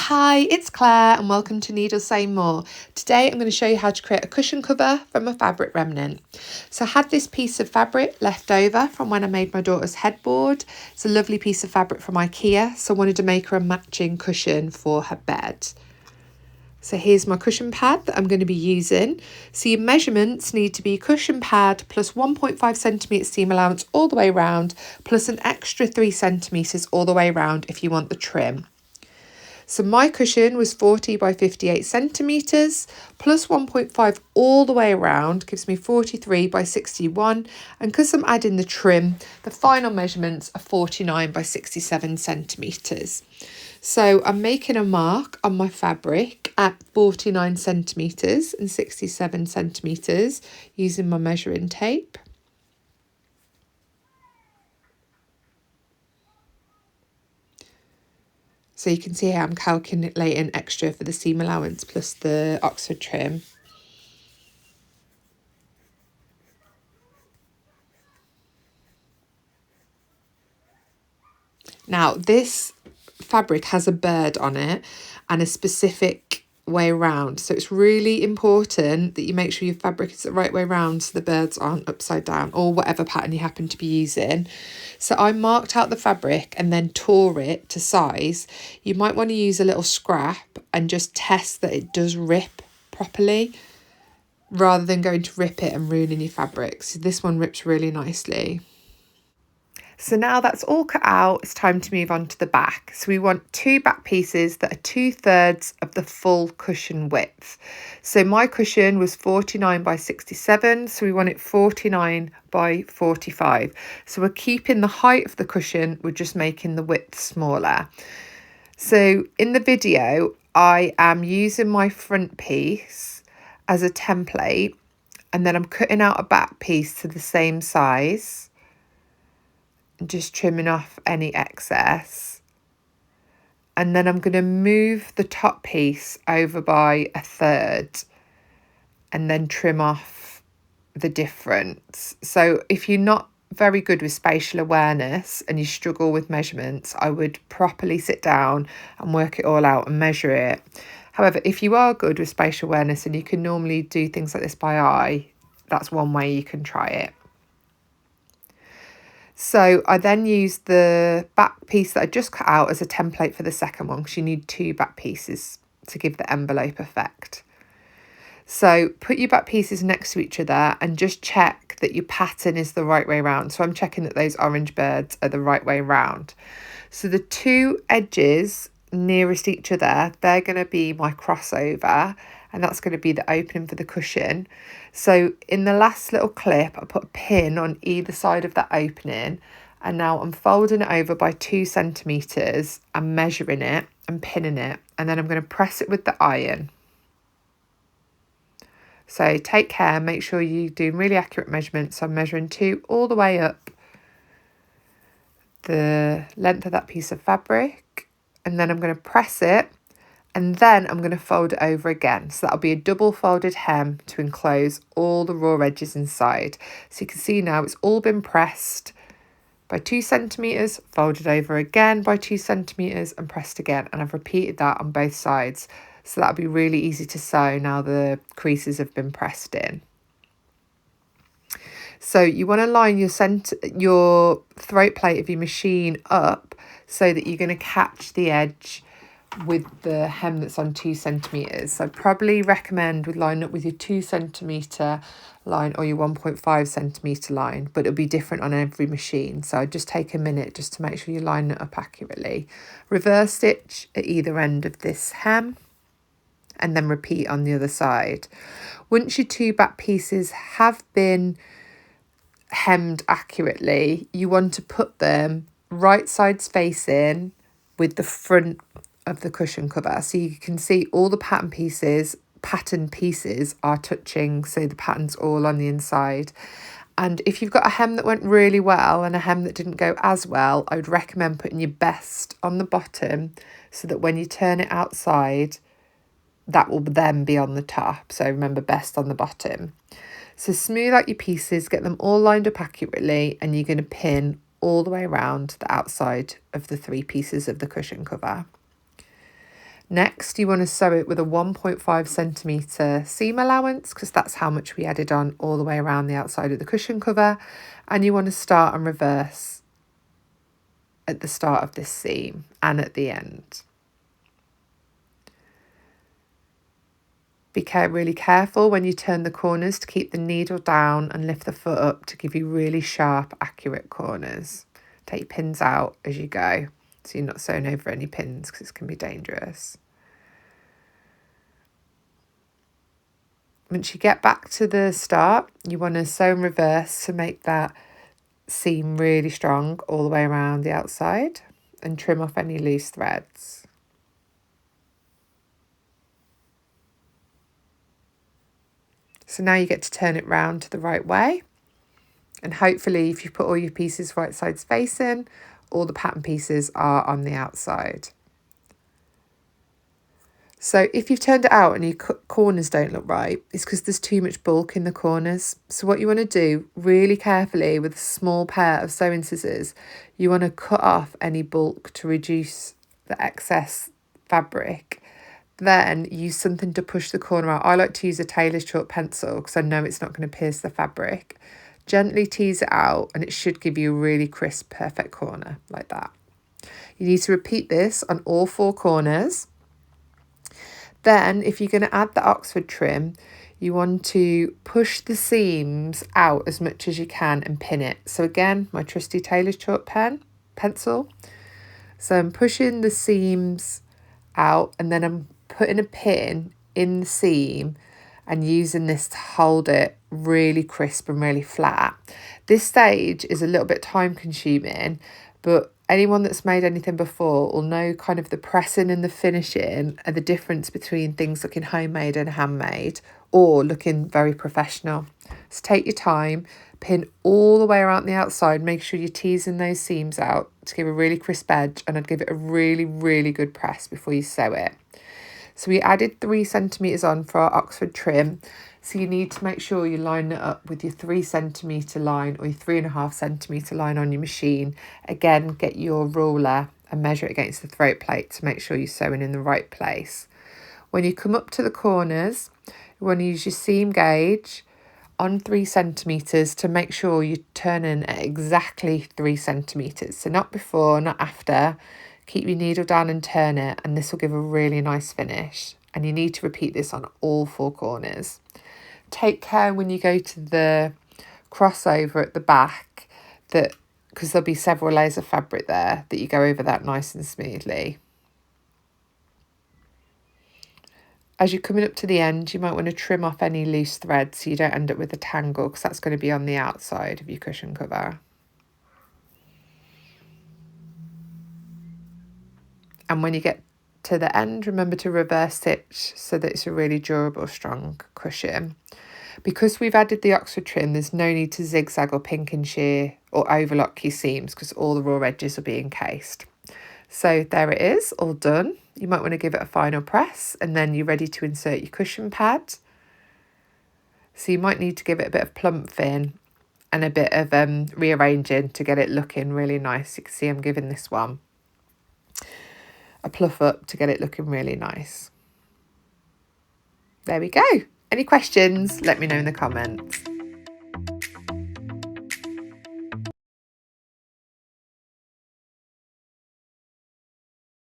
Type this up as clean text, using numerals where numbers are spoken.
Hi, it's Claire and welcome to Needle Say More. Today I'm going to show you how to create a cushion cover from a fabric remnant. So I had this piece of fabric left over from when I made my daughter's headboard. It's a lovely piece of fabric from IKEA, so I wanted to make her a matching cushion for her bed. So here's my cushion pad that I'm going to be using. So your measurements need to be cushion pad plus 1.5 centimetre seam allowance all the way around, plus an extra 3 centimetres all the way around if you want the trim. So my cushion was 40 by 58 centimetres, plus 1.5 all the way around gives me 43 by 61. And because I'm adding the trim, the final measurements are 49 by 67 centimetres. So I'm making a mark on my fabric at 49 centimetres and 67 centimetres using my measuring tape. So you can see how I'm calculating extra for the seam allowance plus the Oxford trim. Now this fabric has a bird on it and a specific way around. So it's really important that you make sure your fabric is the right way around so the birds aren't upside down or whatever pattern you happen to be using. So I marked out the fabric and then tore it to size. You might want to use a little scrap and just test that it does rip properly rather than going to rip it and ruining your fabric. So this one rips really nicely. So now that's all cut out, it's time to move on to the back. So we want two back pieces that are 2/3 of the full cushion width. So my cushion was 49 by 67, so we want it 49 by 45. So we're keeping the height of the cushion, we're just making the width smaller. So in the video, I am using my front piece as a template, and then I'm cutting out a back piece to the same size. Just trimming off any excess, and then I'm going to move the top piece over by 1/3 and then trim off the difference. So if you're not very good with spatial awareness and you struggle with measurements, I would properly sit down and work it all out and measure it. However, if you are good with spatial awareness and you can normally do things like this by eye, that's one way you can try it. So I then used the back piece that I just cut out as a template for the second one, because you need two back pieces to give the envelope effect. So put your back pieces next to each other and just check that your pattern is the right way around. So I'm checking that those orange birds are the right way around. So the two edges nearest each other, they're going to be my crossover, and that's going to be the opening for the cushion. So in the last little clip, I put a pin on either side of that opening, and now I'm folding it over by 2 centimetres and measuring it and pinning it, and then I'm going to press it with the iron. So take care, make sure you're doing really accurate measurements. So I'm measuring 2 all the way up the length of that piece of fabric, and then I'm going to press it, and then I'm going to fold it over again. So that'll be a double folded hem to enclose all the raw edges inside. So you can see now it's all been pressed by 2 centimetres, folded over again by 2 centimetres and pressed again. And I've repeated that on both sides. So that'll be really easy to sew now the creases have been pressed in. So you want to line your throat plate of your machine up so that you're going to catch the edge with the hem that's on 2 centimetres. So I'd probably recommend with line up with your 2 centimetre line or your 1.5 centimetre line, but it'll be different on every machine. So just take a minute just to make sure you line it up accurately. Reverse stitch at either end of this hem and then repeat on the other side. Once your two back pieces have been hemmed accurately, you want to put them right sides facing with the front of the cushion cover, so you can see all the pattern pieces are touching, so the pattern's all on the inside. And if you've got a hem that went really well and a hem that didn't go as well, I would recommend putting your best on the bottom so that when you turn it outside, that will then be on the top. So remember, best on the bottom. So smooth out your pieces, get them all lined up accurately, and you're going to pin all the way around the outside of the 3 pieces of the cushion cover. Next, you want to sew it with a 1.5 centimetre seam allowance, because that's how much we added on all the way around the outside of the cushion cover. And you want to start and reverse at the start of this seam and at the end. Be really careful when you turn the corners to keep the needle down and lift the foot up to give you really sharp, accurate corners. Take pins out as you go, so you're not sewing over any pins, because it can be dangerous. Once you get back to the start, you want to sew and reverse to make that seam really strong all the way around the outside, and trim off any loose threads. So now you get to turn it round the right way, and hopefully if you put all your pieces right sides facing, all the pattern pieces are on the outside. So if you've turned it out and your corners don't look right, it's because there's too much bulk in the corners. So what you want to do really carefully with a small pair of sewing scissors, you want to cut off any bulk to reduce the excess fabric. Then use something to push the corner out. I like to use a tailor's chalk pencil because I know it's not going to pierce the fabric. Gently tease it out and it should give you a really crisp, perfect corner like that. You need to repeat this on all 4 corners. Then, if you're going to add the Oxford trim, you want to push the seams out as much as you can and pin it. So again, my trusty tailor's chalk pencil. So I'm pushing the seams out, and then I'm putting a pin in the seam and using this to hold it really crisp and really flat. This stage is a little bit time consuming, but anyone that's made anything before will know kind of the pressing and the finishing and the difference between things looking homemade and handmade or looking very professional. So take your time, pin all the way around the outside, make sure you're teasing those seams out to give a really crisp edge, and I'd give it a really, really good press before you sew it. So we added 3 centimetres on for our Oxford trim. So you need to make sure you line it up with your 3 centimetre line or your 3.5 centimetre line on your machine. Again, get your ruler and measure it against the throat plate to make sure you're sewing in the right place. When you come up to the corners, you want to use your seam gauge on 3 centimetres to make sure you're turning at exactly 3 centimetres. So not before, not after. Keep your needle down and turn it, and this will give a really nice finish. And you need to repeat this on all 4 corners. Take care when you go to the crossover at the back, that because there'll be several layers of fabric there, that you go over that nice and smoothly. As you're coming up to the end, you might want to trim off any loose threads so you don't end up with a tangle, because that's going to be on the outside of your cushion cover. And when you get to the end, remember to reverse stitch so that it's a really durable, strong cushion. Because we've added the Oxford trim, there's no need to zigzag or pink and shear or overlock your seams, because all the raw edges will be encased. So there it is, all done. You might want to give it a final press, and then you're ready to insert your cushion pad. So you might need to give it a bit of plumping and a bit of rearranging to get it looking really nice. You can see I'm giving this one a pluff up to get it looking really nice. There we go. Any questions? Let me know in the comments.